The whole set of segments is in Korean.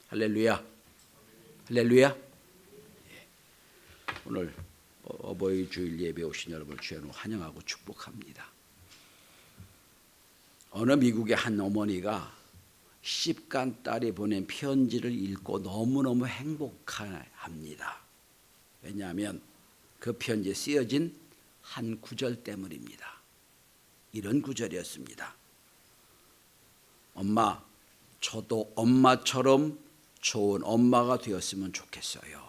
할렐루야. 할렐루야. 오늘 어버이 주일 예배 오신 여러분을 주여로 환영하고 축복합니다. 어느 미국의 한 어머니가 시집간 딸이 보낸 편지를 읽고 너무너무 행복합니다. 왜냐하면 그 편지에 쓰여진 한 구절 때문입니다. 이런 구절이었습니다. 엄마, 저도 엄마처럼 좋은 엄마가 되었으면 좋겠어요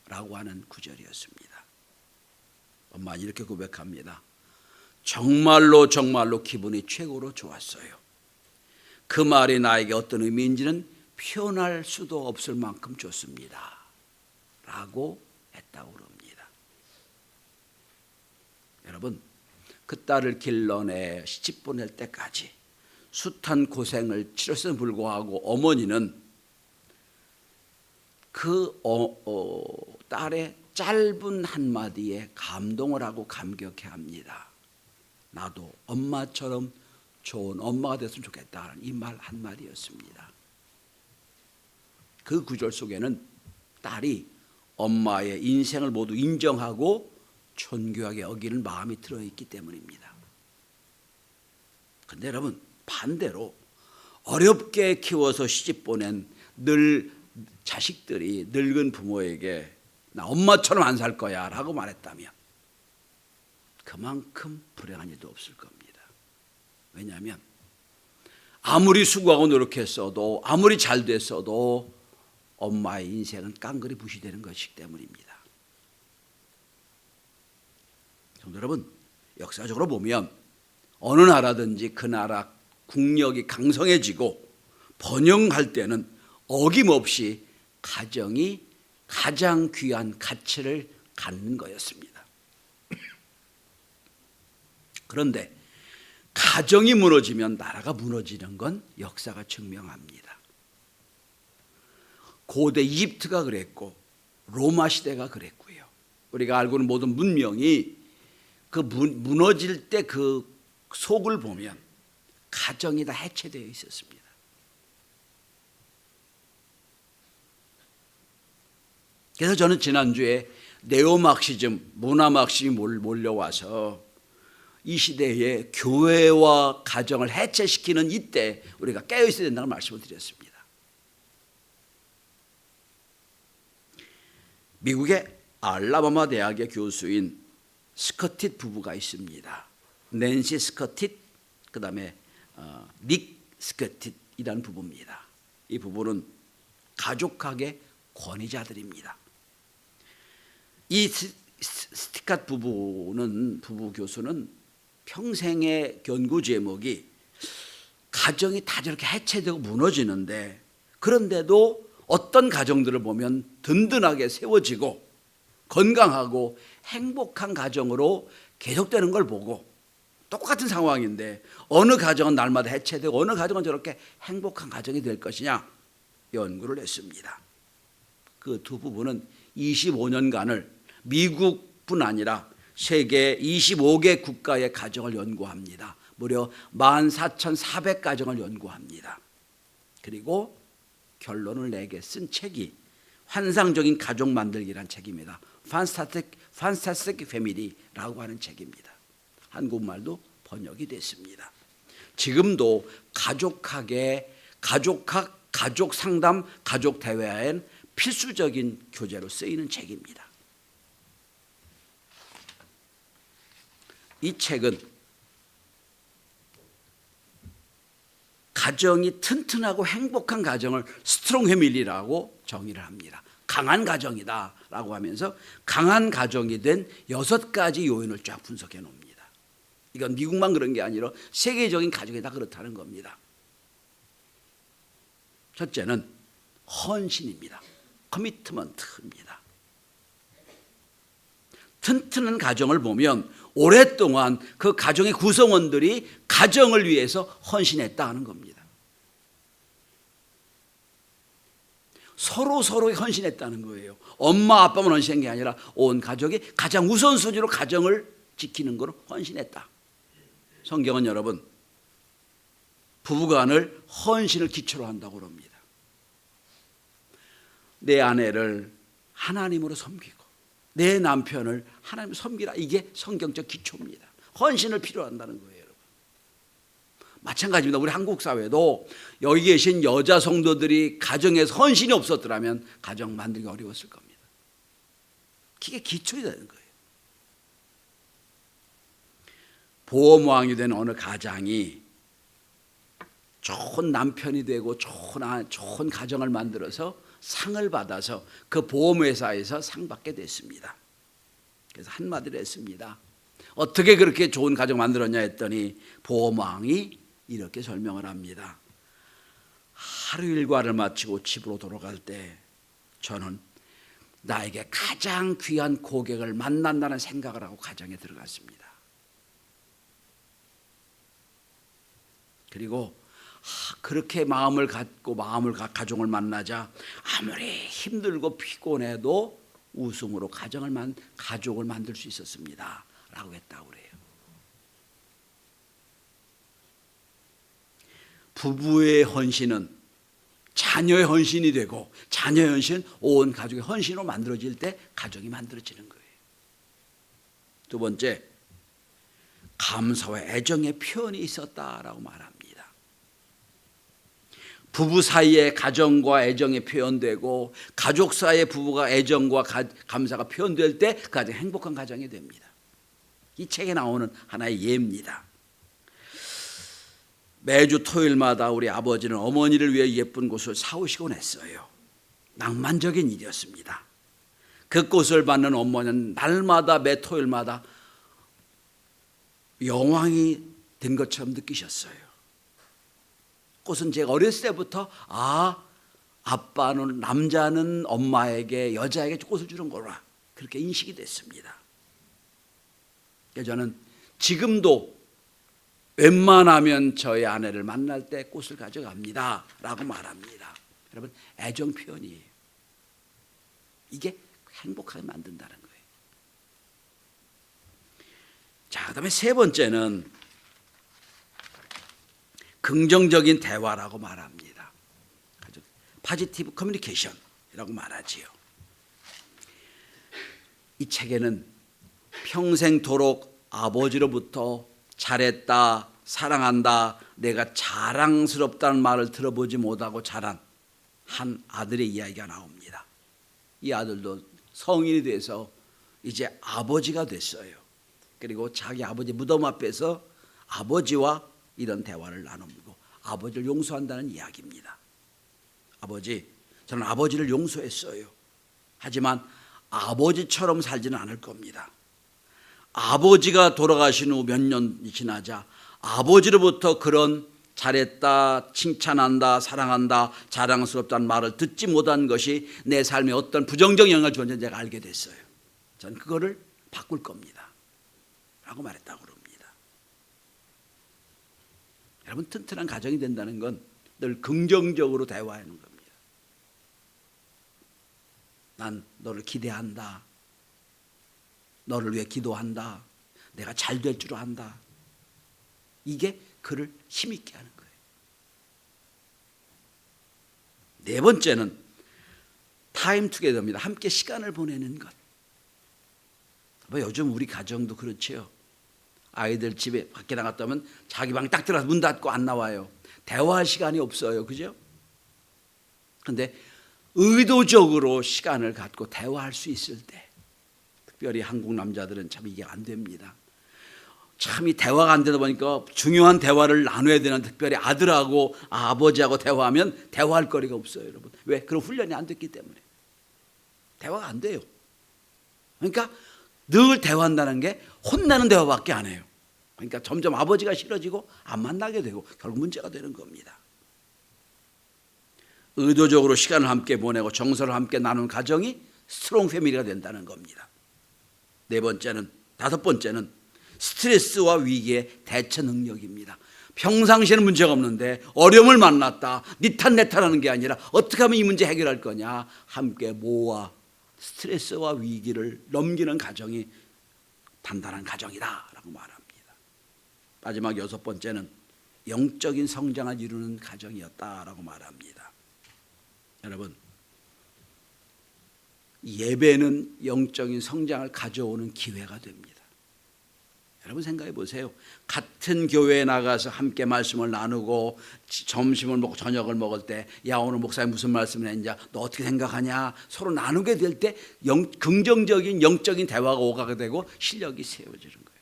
라고 하는 구절이었습니다. 엄마는 이렇게 고백합니다. 정말로 기분이 최고로 좋았어요. 그 말이 나에게 어떤 의미인지는 표현할 수도 없을 만큼 좋습니다 라고 했다고 그럽니다. 여러분, 그 딸을 길러내 시집 보낼 때까지 숱한 고생을 치렀음에도 불구하고 어머니는 그 딸의 짧은 한마디에 감동을 하고 감격해 합니다. 나도 엄마처럼 좋은 엄마가 됐으면 좋겠다는 이 말 한마디였습니다. 그 구절 속에는 딸이 엄마의 인생을 모두 인정하고 존귀하게 여기는 마음이 들어있기 때문입니다. 그런데 여러분, 반대로 어렵게 키워서 시집 보낸 자식들이 늙은 부모에게 나 엄마처럼 안 살 거야 라고 말했다면 그만큼 불행한 일도 없을 겁니다. 왜냐하면 아무리 수고하고 노력했어도 아무리 잘 됐어도 엄마의 인생은 깡그리 부시되는 것이기 때문입니다. 여러분, 역사적으로 보면 어느 나라든지 그 나라 국력이 강성해지고 번영할 때는 어김없이 가정이 가장 귀한 가치를 갖는 거였습니다. 그런데 가정이 무너지면 나라가 무너지는 건 역사가 증명합니다. 고대 이집트가 그랬고 로마 시대가 그랬고요. 우리가 알고 있는 모든 문명이 그 무너질 때 그 속을 보면 가정이 다 해체되어 있었습니다. 그래서 저는 지난주에 네오막시즘, 문화막시즘이 몰려와서 이 시대에 교회와 가정을 해체시키는 이때 우리가 깨어있어야 된다는 말씀을 드렸습니다. 미국의 알라바마 대학의 교수인 스커텟 부부가 있습니다. 낸시 스커텟, 그 다음에 닉 스커텟이라는 부부입니다. 이 부부는 가족학의 권위자들입니다. 이 스티캇 부부 교수는 평생의 연구 제목이 가정이 다 저렇게 해체되고 무너지는데 그런데도 어떤 가정들을 보면 든든하게 세워지고 건강하고 행복한 가정으로 계속되는 걸 보고 똑같은 상황인데 어느 가정은 날마다 해체되고 어느 가정은 저렇게 행복한 가정이 될 것이냐 연구를 했습니다. 그 두 부부는 25년간을 미국뿐 아니라 세계 25개 국가의 가정을 연구합니다. 무려 14,400가정을 연구합니다. 그리고 결론을 내게 쓴 책이 환상적인 가족 만들기란 책입니다. Fantastic Family라고 하는 책입니다. 한국말도 번역이 됐습니다. 지금도 가족학의 가족 상담, 가족 대화엔 필수적인 교재로 쓰이는 책입니다. 이 책은 가정이 튼튼하고 행복한 가정을 스트롱 패밀리라고 정의를 합니다. 강한 가정이다 라고 하면서 강한 가정이 된 6가지 요인을 쫙 분석해 놓습니다. 이건 미국만 그런 게 아니라 세계적인 가정이 다 그렇다는 겁니다. 첫째는 헌신입니다. 커미트먼트입니다. 튼튼한 가정을 보면 오랫동안 그 가정의 구성원들이 가정을 위해서 헌신했다 하는 겁니다. 서로 헌신했다는 거예요. 엄마 아빠만 헌신한 게 아니라 온 가족이 가장 우선순위로 가정을 지키는 것으로 헌신했다. 성경은 여러분 부부간을 헌신을 기초로 한다고 합니다. 내 아내를 하나님으로 섬기고 내 남편을 하나님으로 섬기라. 이게 성경적 기초입니다. 헌신을 필요로 한다는 거예요, 여러분. 마찬가지입니다. 우리 한국 사회도 여기 계신 여자 성도들이 가정에서 헌신이 없었더라면 가정 만들기 어려웠을 겁니다. 그게 기초이 되는 거예요. 보험왕이 된 어느 가장이 좋은 남편이 되고 좋은 가정을 만들어서 상을 받아서 그 보험회사에서 상 받게 됐습니다. 그래서 한마디를 했습니다. 어떻게 그렇게 좋은 가정 만들었냐 했더니 보험왕이 이렇게 설명을 합니다. 하루 일과를 마치고 집으로 돌아갈 때 저는 나에게 가장 귀한 고객을 만난다는 생각을 하고 가정에 들어갔습니다. 그리고 그렇게 마음을 갖고 가정을 만나자 아무리 힘들고 피곤해도 웃음으로 가족을 만들 수 있었습니다 라고 했다고 그래요. 부부의 헌신은 자녀의 헌신이 되고 자녀의 헌신은 온 가족의 헌신으로 만들어질 때 가족이 만들어지는 거예요. 두 번째, 감사와 애정의 표현이 있었다라고 말합니다. 부부 사이에 가정과 애정이 표현되고 가족 사이에 부부가 애정과 감사가 표현될 때 그 가정이 행복한 가정이 됩니다. 이 책에 나오는 하나의 예입니다. 매주 토요일마다 우리 아버지는 어머니를 위해 예쁜 꽃을 사오시곤 했어요. 낭만적인 일이었습니다. 그 꽃을 받는 어머니는 날마다 매 토요일마다 여왕이 된 것처럼 느끼셨어요. 꽃은 제가 어렸을 때부터 아빠는 남자는 엄마에게 여자에게 꽃을 주는 거라 그렇게 인식이 됐습니다. 그래서 저는 지금도 웬만하면 저희 아내를 만날 때 꽃을 가져갑니다 라고 말합니다. 여러분, 애정 표현이에요. 이게 행복하게 만든다는 거예요. 자, 그다음에 세 번째는 긍정적인 대화라고 말합니다. 포지티브 커뮤니케이션이라고 말하지요. 이 책에는 평생토록 아버지로부터 잘했다, 사랑한다, 내가 자랑스럽다는 말을 들어보지 못하고 자란 한 아들의 이야기가 나옵니다. 이 아들도 성인이 돼서 이제 아버지가 됐어요. 그리고 자기 아버지 무덤 앞에서 아버지와 이런 대화를 나누고 아버지를 용서한다는 이야기입니다. 아버지, 저는 아버지를 용서했어요. 하지만 아버지처럼 살지는 않을 겁니다. 아버지가 돌아가신 후 몇 년이 지나자 아버지로부터 그런 잘했다, 칭찬한다, 사랑한다, 자랑스럽다는 말을 듣지 못한 것이 내 삶에 어떤 부정적 영향을 주는지 제가 알게 됐어요. 저는 그거를 바꿀 겁니다 라고 말했다고 그럽니다. 여러분, 튼튼한 가정이 된다는 건 늘 긍정적으로 대화하는 겁니다. 난 너를 기대한다. 너를 위해 기도한다. 내가 잘 될 줄 안다. 이게 그를 힘있게 하는 거예요. 네 번째는 타임 투게더입니다. 함께 시간을 보내는 것. 요즘 우리 가정도 그렇죠. 아이들 집에 밖에 나갔다 오면 자기 방 딱 들어가서 문 닫고 안 나와요. 대화할 시간이 없어요. 그죠? 그런데 의도적으로 시간을 갖고 대화할 수 있을 때, 특별히 한국 남자들은 참 이게 안 됩니다. 참 이 대화가 안 되다 보니까 중요한 대화를 나눠야 되는, 특별히 아들하고 아버지하고 대화하면 대화할 거리가 없어요, 여러분. 왜? 그런 훈련이 안 됐기 때문에. 대화가 안 돼요. 그러니까 늘 대화한다는 게 혼나는 대화밖에 안 해요. 그러니까 점점 아버지가 싫어지고 안 만나게 되고 결국 문제가 되는 겁니다. 의도적으로 시간을 함께 보내고 정서를 함께 나눈 가정이 스트롱 패밀리가 된다는 겁니다. 다섯 번째는 스트레스와 위기의 대처 능력입니다. 평상시에는 문제가 없는데 어려움을 만났다, 니 탓 내 탓하는 게 아니라 어떻게 하면 이 문제 해결할 거냐, 함께 모아 스트레스와 위기를 넘기는 가정이 단단한 가정이다라고 말합니다. 마지막 여섯 번째는 영적인 성장을 이루는 가정이었다라고 말합니다. 여러분, 예배는 영적인 성장을 가져오는 기회가 됩니다. 여러분 생각해 보세요. 같은 교회에 나가서 함께 말씀을 나누고 점심을 먹고 저녁을 먹을 때 야 오늘 목사님 무슨 말씀을 했냐 너 어떻게 생각하냐 서로 나누게 될 때 긍정적인 영적인 대화가 오가게 되고 실력이 세워지는 거예요.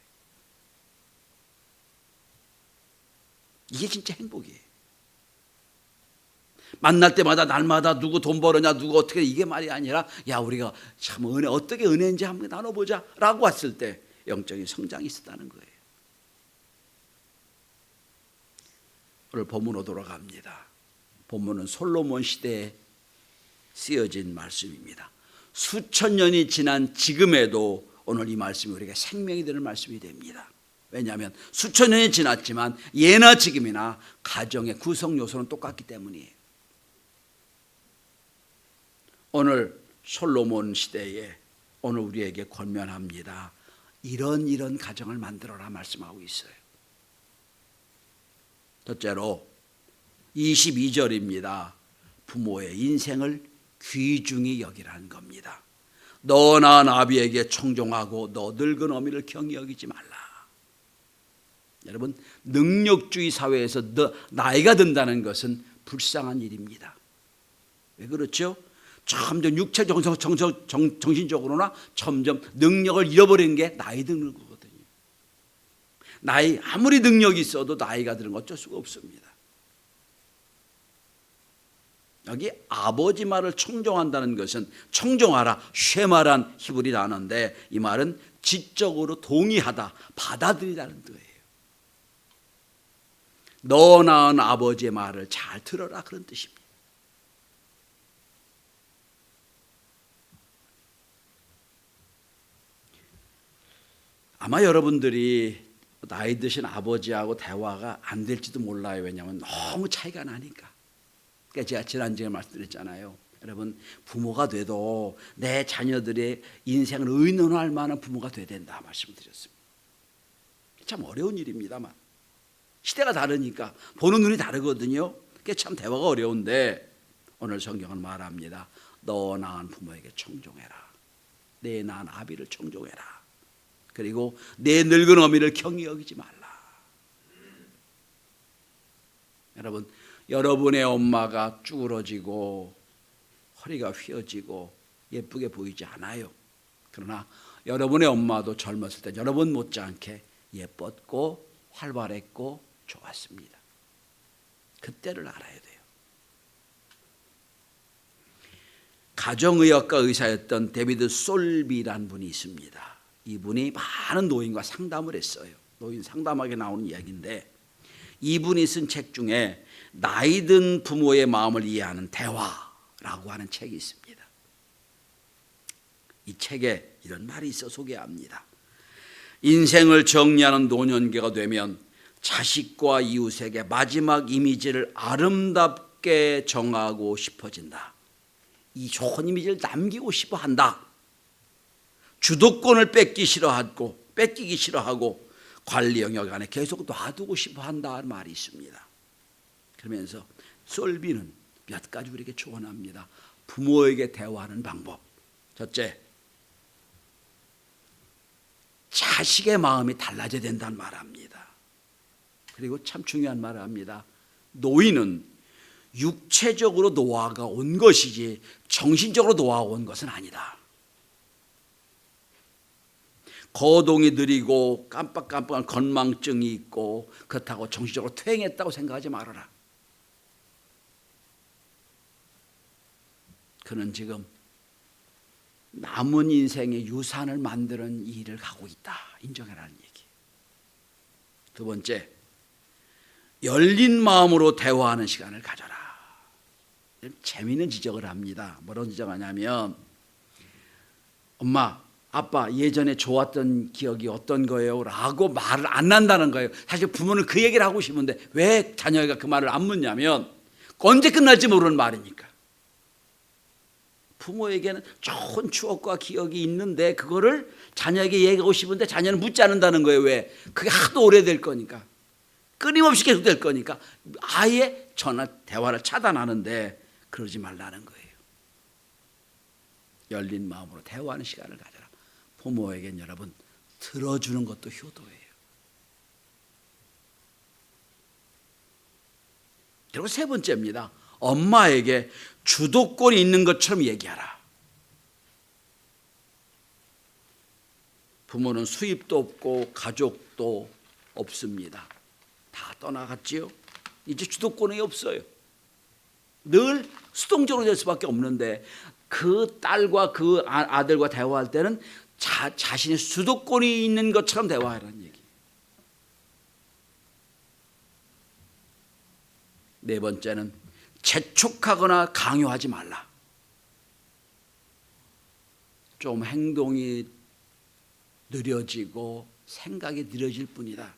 이게 진짜 행복이에요. 만날 때마다 날마다 누구 돈 벌었냐 누구 어떻게 이게 말이 아니라 야 우리가 참 은혜 어떻게 은혜인지 한번 나눠보자 라고 왔을 때 영적인 성장이 있었다는 거예요. 오늘 본문으로 돌아갑니다. 본문은 솔로몬 시대에 쓰여진 말씀입니다. 수천 년이 지난 지금에도 오늘 이 말씀이 우리에게 생명이 되는 말씀이 됩니다. 왜냐하면 수천 년이 지났지만 예나 지금이나 가정의 구성 요소는 똑같기 때문이에요. 오늘 솔로몬 시대에 오늘 우리에게 권면합니다. 이런 가정을 만들어라 말씀하고 있어요. 첫째로 22절입니다. 부모의 인생을 귀중히 여기라는 겁니다. 너나 나비에게 청종하고 너 늙은 어미를 경히 여기지 말라. 여러분 능력주의 사회에서 나이가 든다는 것은 불쌍한 일입니다. 왜 그렇죠? 점점 육체적 정신적으로나 점점 능력을 잃어버리는 게 나이 드는 거거든요. 나이 아무리 능력이 있어도 나이가 드는 건 어쩔 수가 없습니다. 여기 아버지 말을 청종한다는 것은 청종하라 쉐마란 히브리 단어인데 이 말은 지적으로 동의하다 받아들이라는 거예요. 너 낳은 아버지의 말을 잘 들어라 그런 뜻입니다. 아마 여러분들이 나이 드신 아버지하고 대화가 안 될지도 몰라요. 왜냐하면 너무 차이가 나니까. 그러니까 제가 지난주에 말씀드렸잖아요. 여러분 부모가 돼도 내 자녀들의 인생을 의논할 만한 부모가 돼야 된다 말씀드렸습니다. 참 어려운 일입니다만 시대가 다르니까 보는 눈이 다르거든요. 그게 참 대화가 어려운데 오늘 성경은 말합니다. 너 낳은 부모에게 청종해라. 내 낳은 아비를 청종해라. 그리고 내 늙은 어미를 경히 여기지 말라. 여러분, 여러분의 엄마가 쭈그러지고 허리가 휘어지고 예쁘게 보이지 않아요. 그러나 여러분의 엄마도 젊었을 때 여러분 못지않게 예뻤고 활발했고 좋았습니다. 그때를 알아야 돼요. 가정의학과 의사였던 데비드 솔비라는 분이 있습니다. 이분이 많은 노인과 상담을 했어요. 노인 상담하게 나오는 이야기인데 이분이 쓴 책 중에 나이 든 부모의 마음을 이해하는 대화라고 하는 책이 있습니다. 이 책에 이런 말이 있어 소개합니다. 인생을 정리하는 노년기가 되면 자식과 이웃에게 마지막 이미지를 아름답게 정하고 싶어진다. 이 좋은 이미지를 남기고 싶어 한다. 주도권을 뺏기기 싫어하고 관리 영역 안에 계속 놔두고 싶어 한다는 말이 있습니다. 그러면서 솔비는 몇 가지 우리에게 조언합니다. 부모에게 대화하는 방법. 첫째, 자식의 마음이 달라져야 된다는 말을 합니다. 그리고 참 중요한 말을 합니다. 노인은 육체적으로 노화가 온 것이지 정신적으로 노화가 온 것은 아니다. 거동이 느리고 깜빡깜빡한 건망증이 있고 그렇다고 정신적으로 퇴행했다고 생각하지 말아라. 그는 지금 남은 인생의 유산을 만드는 일을 하고 있다. 인정해라는 얘기. 두 번째, 열린 마음으로 대화하는 시간을 가져라. 재미있는 지적을 합니다. 뭐라고 지적하냐면 엄마, 아빠 예전에 좋았던 기억이 어떤 거예요? 라고 말을 안 한다는 거예요. 사실 부모는 그 얘기를 하고 싶은데 왜 자녀가 그 말을 안 묻냐면 언제 끝날지 모르는 말이니까. 부모에게는 좋은 추억과 기억이 있는데 그거를 자녀에게 얘기하고 싶은데 자녀는 묻지 않는다는 거예요. 왜? 그게 하도 오래될 거니까. 끊임없이 계속될 거니까 아예 전화 대화를 차단하는데 그러지 말라는 거예요. 열린 마음으로 대화하는 시간을 가져라. 부모에겐 여러분 들어주는 것도 효도예요. 그리고 세 번째입니다. 엄마에게 주도권이 있는 것처럼 얘기하라. 부모는 수입도 없고 가족도 없습니다. 다 떠나갔지요. 이제 주도권이 없어요. 늘 수동적으로 될 수밖에 없는데 그 딸과 그 아들과 대화할 때는 자신의 주도권이 있는 것처럼 대화하라는 얘기. 네 번째는 재촉하거나 강요하지 말라. 좀 행동이 느려지고 생각이 느려질 뿐이다.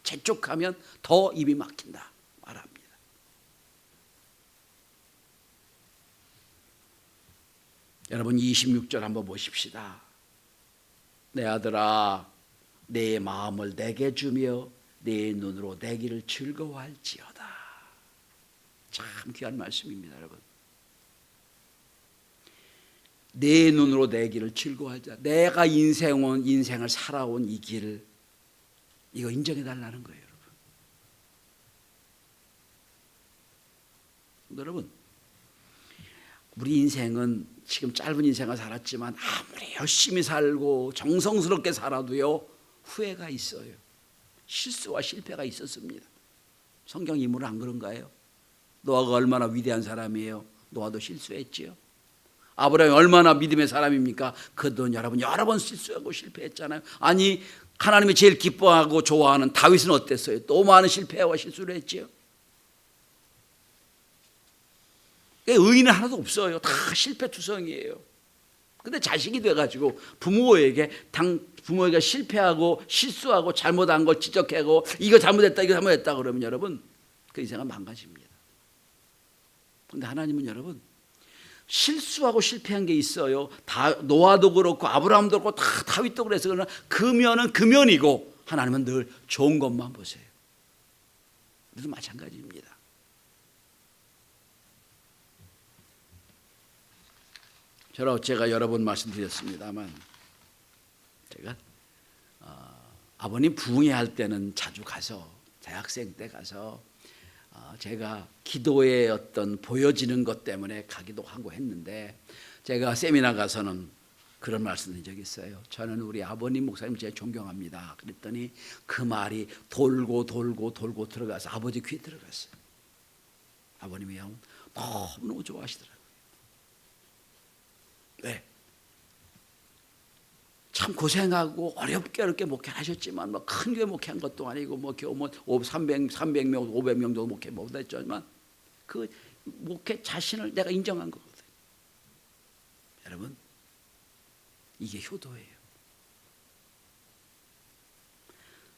재촉하면 더 입이 막힌다 말합니다. 여러분 26절 한번 보십시다. 내 아들아 내 마음을 내게 주며 내 눈으로 내 길을 즐거워할지어다. 참 귀한 말씀입니다. 여러분 내 눈으로 내 길을 즐거워하자. 내가 인생을 살아온 이 길을 이거 인정해 달라는 거예요. 여러분 우리 인생은 지금 짧은 인생을 살았지만 아무리 열심히 살고 정성스럽게 살아도요 후회가 있어요. 실수와 실패가 있었습니다. 성경 인물은 안 그런가요? 노아가 얼마나 위대한 사람이에요. 노아도 실수했지요. 아브라함이 얼마나 믿음의 사람입니까? 그도 여러분 여러 번 실수하고 실패했잖아요. 아니 하나님이 제일 기뻐하고 좋아하는 다윗은 어땠어요? 또 많은 실패와 실수를 했지요. 의인은 하나도 없어요. 다 실패투성이에요. 근데 자식이 돼가지고 부모에게 실패하고 실수하고 잘못한 걸 지적하고 이거 잘못했다 이거 잘못했다 그러면 여러분 그 인생은 망가집니다. 근데 하나님은 여러분 실수하고 실패한 게 있어요. 다 노아도 그렇고 아브라함도 그렇고 다 다윗도 그래서 그러나 금연은 금연이고 하나님은 늘 좋은 것만 보세요. 그래서 마찬가지입니다. 제가 여러 번 말씀드렸습니다만 제가 아버님 부흥회할 때는 자주 가서 대학생 때 가서 제가 기도의 어떤 보여지는 것 때문에 가기도 하고 했는데 제가 세미나 가서는 그런 말씀 드린 적이 있어요. 저는 우리 아버님 목사님 제일 존경합니다. 그랬더니 그 말이 돌고 들어가서 아버지 귀에 들어갔어요. 아버님이 너무너무 좋아하시더라고요. 왜? 참 고생하고 어렵게 목회하셨지만 뭐 큰 교회 목회한 것도 아니고 뭐 겨우 300명, 500명 정도 목회 못했지만 그 목회 자신을 내가 인정한 거거든요. 여러분 이게 효도예요.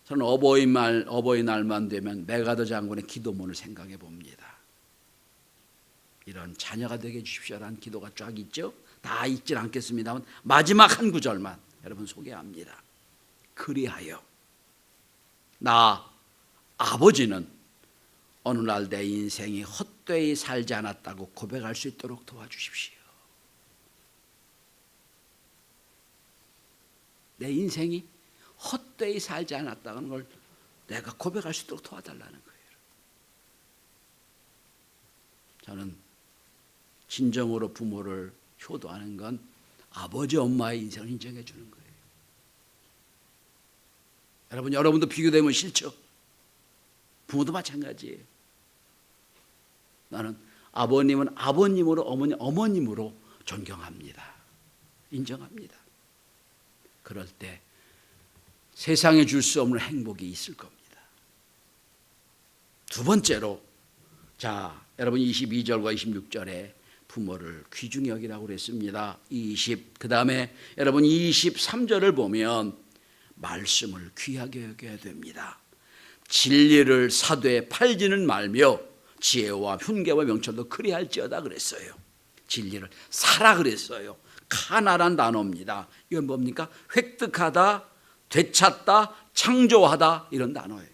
저는 어버이날만 되면 메가더 장군의 기도문을 생각해 봅니다. 이런 자녀가 되게 해주십시오라는 기도가 쫙 있죠. 다 읽진 않겠습니다만 마지막 한 구절만 여러분 소개합니다. 그리하여 나 아버지는 어느 날 내 인생이 헛되이 살지 않았다고 고백할 수 있도록 도와주십시오. 내 인생이 헛되이 살지 않았다는 걸 내가 고백할 수 있도록 도와달라는 거예요. 저는 진정으로 부모를 효도하는 건 아버지 엄마의 인생을 인정해 주는 거예요. 여러분도 비교되면 싫죠? 부모도 마찬가지예요. 나는 아버님은 아버님으로 어머님으로 존경합니다. 인정합니다. 그럴 때 세상에 줄 수 없는 행복이 있을 겁니다. 두 번째로 여러분 22절과 26절에 부모를 귀중히 여기라고 그랬습니다. 그 다음에 여러분 23절을 보면 말씀을 귀하게 여겨야 됩니다. 진리를 사도에 팔지는 말며 지혜와 훈계와 명철도 그리할지어다 그랬어요. 진리를 사라 그랬어요. 카나란 단어입니다. 이건 뭡니까? 획득하다, 되찾다, 창조하다 이런 단어예요.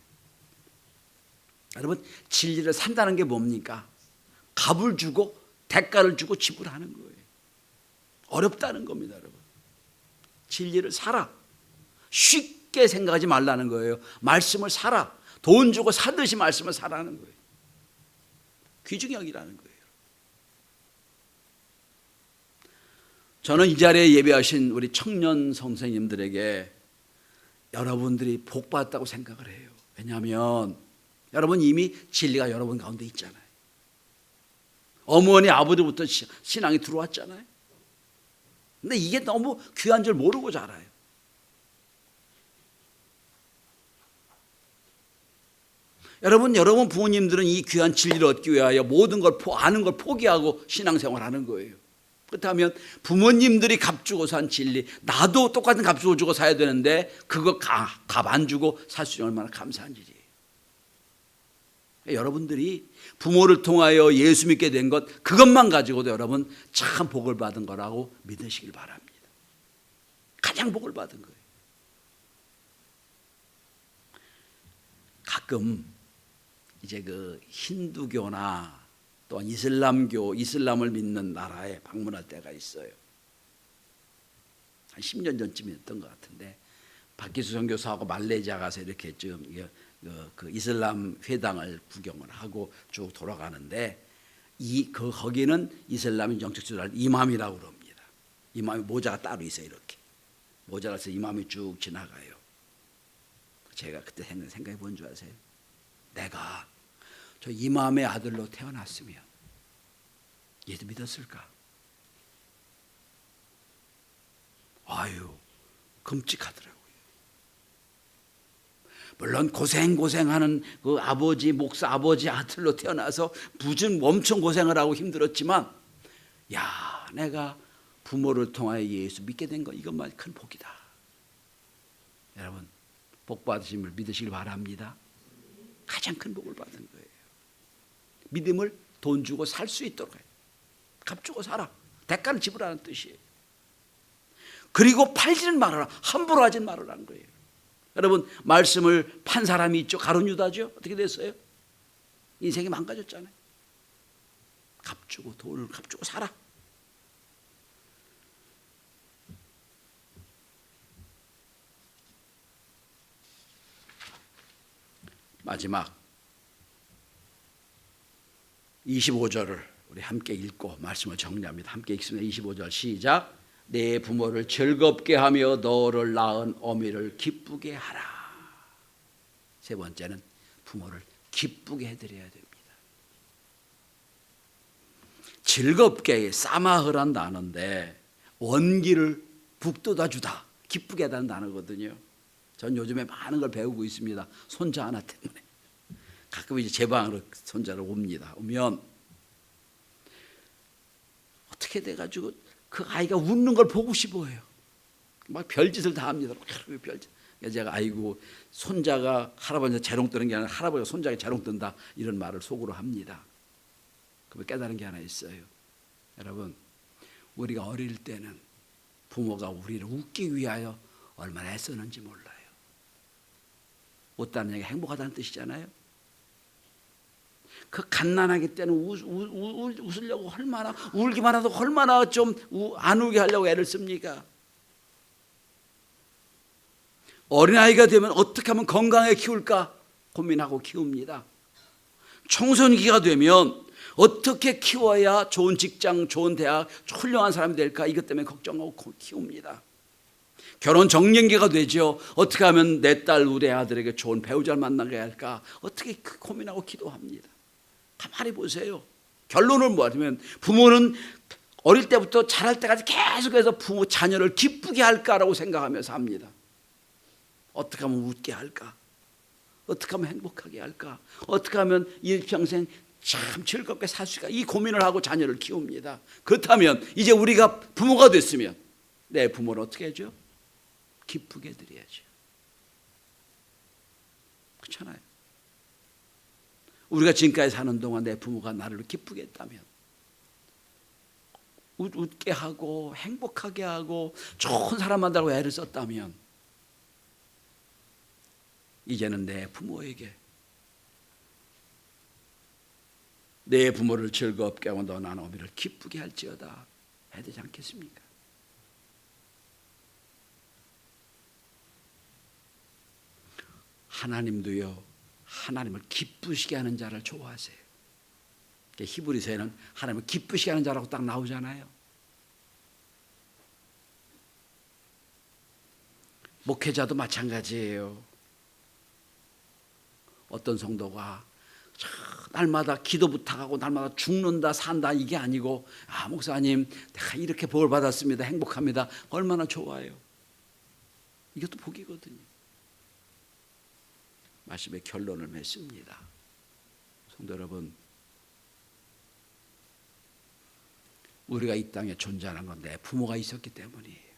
여러분 진리를 산다는 게 뭡니까? 값을 주고 대가를 주고 지불하는 거예요. 어렵다는 겁니다, 여러분. 진리를 살아. 쉽게 생각하지 말라는 거예요. 말씀을 살아. 돈 주고 사듯이 말씀을 사라는 거예요. 귀중히 여기라는 거예요. 저는 이 자리에 예배하신 우리 청년 선생님들에게 여러분들이 복 받았다고 생각을 해요. 왜냐하면 여러분 이미 진리가 여러분 가운데 있잖아요. 어머니 아버지부터 신앙이 들어왔잖아요. 근데 이게 너무 귀한 줄 모르고 자라요. 여러분 부모님들은 이 귀한 진리를 얻기 위하여 모든 걸 아는 걸 포기하고 신앙생활하는 거예요. 그렇다면 부모님들이 값 주고 산 진리, 나도 똑같은 값 주고 사야 되는데 그거 값 안 주고 살 수 있는 얼마나 감사한 일이에요. 여러분들이 부모를 통하여 예수 믿게 된 것, 그것만 가지고도 여러분 참 복을 받은 거라고 믿으시길 바랍니다. 가장 복을 받은 거예요. 가끔 이제 그 힌두교나 또한 이슬람교, 이슬람을 믿는 나라에 방문할 때가 있어요. 한 10년 전쯤이었던 것 같은데 박기수 선교사하고 말레이시아 가서 이렇게 좀 그 이슬람 회당을 구경을 하고 쭉 돌아가는데 거기는 이슬람 영적 지도자 이맘이라고 그럽니다. 이맘이 모자가 따로 있어요. 이렇게 모자가 있어서 이맘이 쭉 지나가요. 제가 그때 생각해 본 줄 아세요? 내가 저 이맘의 아들로 태어났으면 얘도 믿었을까? 아유, 끔찍하더라고요. 물론 고생하는 그 목사 아버지 아들로 태어나서 무슨 엄청 고생을 하고 힘들었지만, 야, 내가 부모를 통하여 예수 믿게 된 거 이것만 큰 복이다. 여러분, 복 받으심을 믿으시길 바랍니다. 가장 큰 복을 받은 거예요. 믿음을 돈 주고 살 수 있도록 해요. 값 주고 살아. 대가를 지불하는 뜻이에요. 그리고 팔지는 말아라. 함부로 하지는 말아라는 거예요. 여러분 말씀을 판 사람이 있죠. 가룟 유다죠. 어떻게 됐어요? 인생이 망가졌잖아요. 값 주고 돈을 값 주고 살아. 마지막 25절을 우리 함께 읽고 말씀을 정리합니다. 함께 읽습니다. 25절 시작. 내 부모를 즐겁게 하며 너를 낳은 어미를 기쁘게 하라. 세 번째는 부모를 기쁘게 해드려야 됩니다. 즐겁게 사마흐란 단어인데 원기를 북돋아 주다, 기쁘게 하다는 단어거든요. 전 요즘에 많은 걸 배우고 있습니다. 손자 하나 때문에. 가끔 이제 제 방으로 손자를 옵니다. 오면 어떻게 돼가지고 그 아이가 웃는 걸 보고 싶어해요. 막 별짓을 다 합니다. 별짓. 제가 아이고 손자가 할아버지한테 재롱 뜨는 게 아니라 할아버지가 손자에게 재롱 뜬다 이런 말을 속으로 합니다. 그러면 깨달은 게 하나 있어요. 여러분 우리가 어릴 때는 부모가 우리를 웃기 위하여 얼마나 애쓰는지 몰라요. 웃다는 얘기가 행복하다는 뜻이잖아요. 그 갓난아기 때는 웃으려고 얼마나 울기만 해도 얼마나 좀 안 울게 하려고 애를 씁니까? 어린아이가 되면 어떻게 하면 건강하게 키울까 고민하고 키웁니다. 청소년기가 되면 어떻게 키워야 좋은 직장, 좋은 대학, 훌륭한 사람이 될까 이것 때문에 걱정하고 키웁니다. 결혼 정년기가 되죠. 어떻게 하면 내 딸, 우리 아들에게 좋은 배우자를 만나게 할까 어떻게 고민하고 기도합니다. 가만히 보세요. 결론을 뭐하면 부모는 어릴 때부터 자랄 때까지 계속해서 부모 자녀를 기쁘게 할까라고 생각하면서 합니다. 어떻게 하면 웃게 할까? 어떻게 하면 행복하게 할까? 어떻게 하면 일평생 참 즐겁게 살 수 있을까? 이 고민을 하고 자녀를 키웁니다. 그렇다면 이제 우리가 부모가 됐으면 내 부모를 어떻게 해줘? 기쁘게 해드려야죠. 그렇잖아요. 우리가 지금까지 사는 동안 내 부모가 나를 기쁘게 했다면 웃게 하고 행복하게 하고 좋은 사람 만나고 애를 썼다면 이제는 내 부모에게 내 부모를 즐겁게 하고 너 나는 어미를 기쁘게 할지어다 해야 되지 않겠습니까? 하나님도요, 하나님을 기쁘시게 하는 자를 좋아하세요. 히브리서에는 하나님을 기쁘시게 하는 자라고 딱 나오잖아요. 목회자도 마찬가지예요. 어떤 성도가 날마다 기도 부탁하고 날마다 죽는다 산다 이게 아니고, 목사님 내가 이렇게 복을 받았습니다, 행복합니다, 얼마나 좋아요. 이것도 복이거든요. 말씀의 결론을 맺습니다. 성도 여러분, 우리가 이 땅에 존재하는 건 내 부모가 있었기 때문이에요.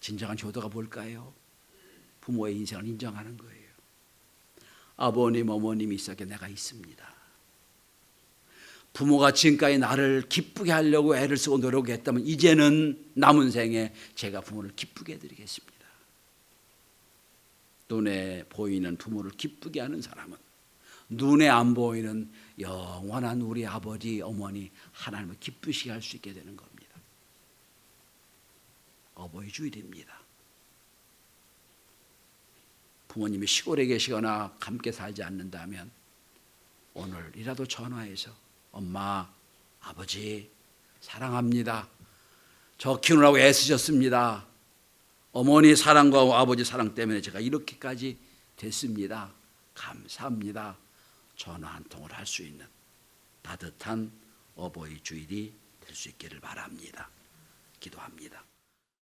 진정한 효도가 뭘까요? 부모의 인생을 인정하는 거예요. 아버님, 어머님이 있었기에 내가 있습니다. 부모가 지금까지 나를 기쁘게 하려고 애를 쓰고 노력했다면 이제는 남은 생에 제가 부모를 기쁘게 해드리겠습니다. 눈에 보이는 부모를 기쁘게 하는 사람은 눈에 안 보이는 영원한 우리 아버지, 어머니 하나님을 기쁘시게 할 수 있게 되는 겁니다. 어버이 주일입니다. 부모님이 시골에 계시거나 함께 살지 않는다면 오늘이라도 전화해서 엄마, 아버지 사랑합니다. 저 키우느라고 애쓰셨습니다. 어머니 사랑과 아버지 사랑 때문에 제가 이렇게까지 됐습니다. 감사합니다. 전화 한 통을 할 수 있는 따뜻한 어버이 주일이 될 수 있기를 바랍니다. 기도합니다.